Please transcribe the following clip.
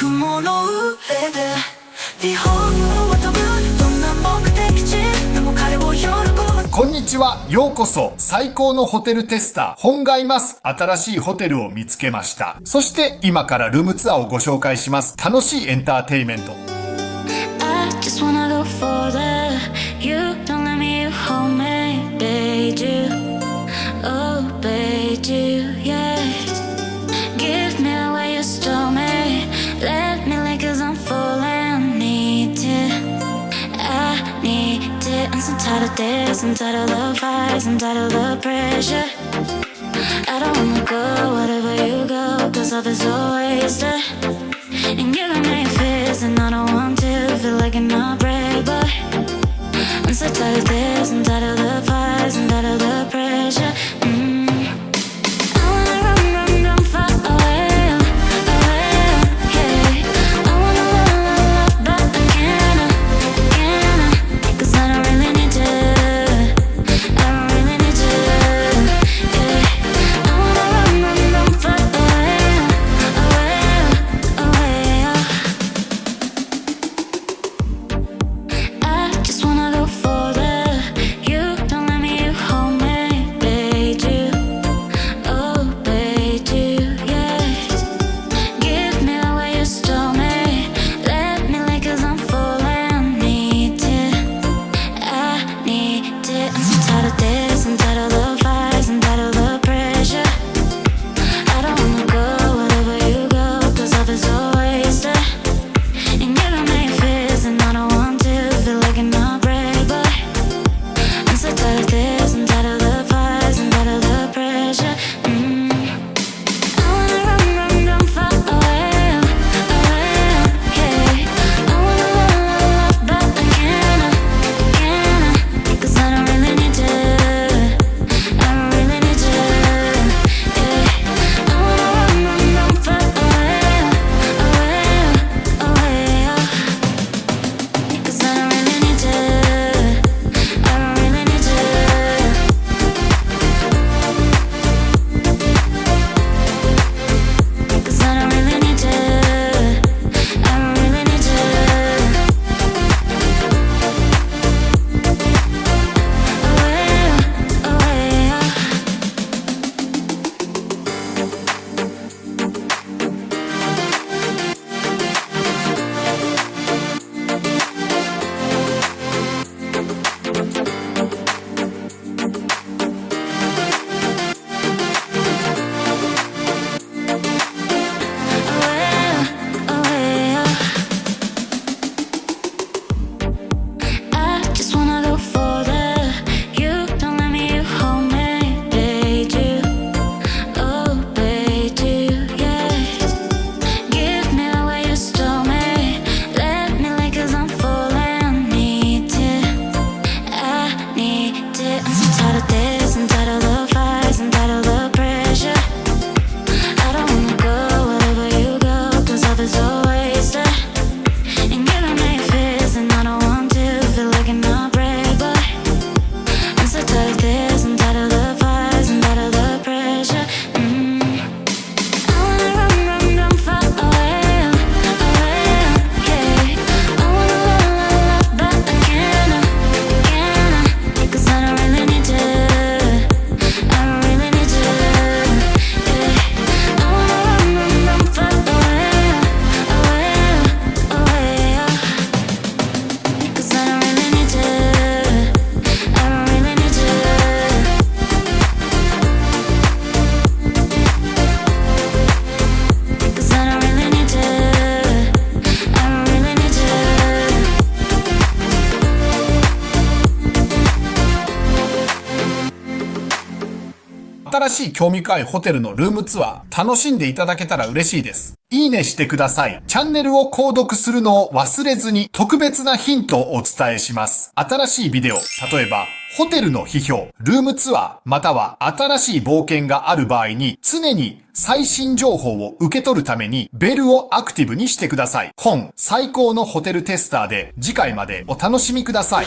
雲の上で日本を飛ぶどんな目的地でも彼を喜ぶ。こんにちは。ようこそ。最高のホテルテスター、本がいます。新しいホテルを見つけました。そして今からルームツアーをご紹介します。楽しいエンターテイメント。I just wanna go further. You don't let me hold me, bade you. Oh, bade you, yeah. Give me away you stole me. Let me live cause I'm falling. Need it, I need it. I'm so tired of this, I'm tired of the fights, I'm tired of the pressure. I don't wanna go wherever you go, cause love is so wasted. And you got me fist, and I don't want to feel like I'm not brave, but I'm so tired of this, I'm tired of the fights, I'm tired of the pressure. I wanna run, run, run far away, away, yeah. I wanna love, love, love, but I can't, cause I don't really need to, I don't really need to, yeah. I wanna run, run, run far away, away, away, I just wanna go further. You don't let me hold me, bade you. Oh, bade you, yeah. Give me away you stole me. Let me live cause I'm falling. Need it, I need it. I'm so tired of this, I'm tired of the fights, I'm tired of the pressure. I don't wanna go wherever you go, cause love is so wasted. And you got me fist, and I don't want to feel like I'm not brave, but I'm so tired of this, I'm tired of the fights, I'm tired of the pressure. I wanna run, run, run far away, away, yeah. I wanna love, love, love, but I can't, cause I don't really need to, I don't really need to, yeah. I wanna run, run, run far away, away, away, cause I don't really need to, I don't really need to. Cause I don't really need to, I don't really need to. Away, away. I just wanna go further. You don't let me hold me, bade you. Oh, bade you, yeah. Give me away you stole me. Let me live cause I'm falling. Need it, I need it. I'm so tired of this, I'm tired of the fights, I'm tired of the pressure. I don't wanna go wherever you go, cause love is so wasted. And you got me fist, and I don't want to feel like I'm not brave, but I'm so tired of this, I'm tired of the fights, I'm tired of the pressure. I wanna run, run, run far away, away, yeah. I wanna love, love, love, but I can't, cause I don't really need to, I don't really need to, yeah. I wanna run, run, run far away, away, away, cause I don't really need to, I don't really need to. Cause I don't really need to, I don't really need to. 新しい興味深いホテルのルームツアー、楽しんでいただけたら嬉しいです。いいねしてください。チャンネルを購読するのを忘れずに特別なヒントをお伝えします。新しいビデオ、例えば、ホテルの批評、ルームツアー、または新しい冒険がある場合に常に最新情報を受け取るためにベルをアクティブにしてください。本最高のホテルテスターで次回までお楽しみください。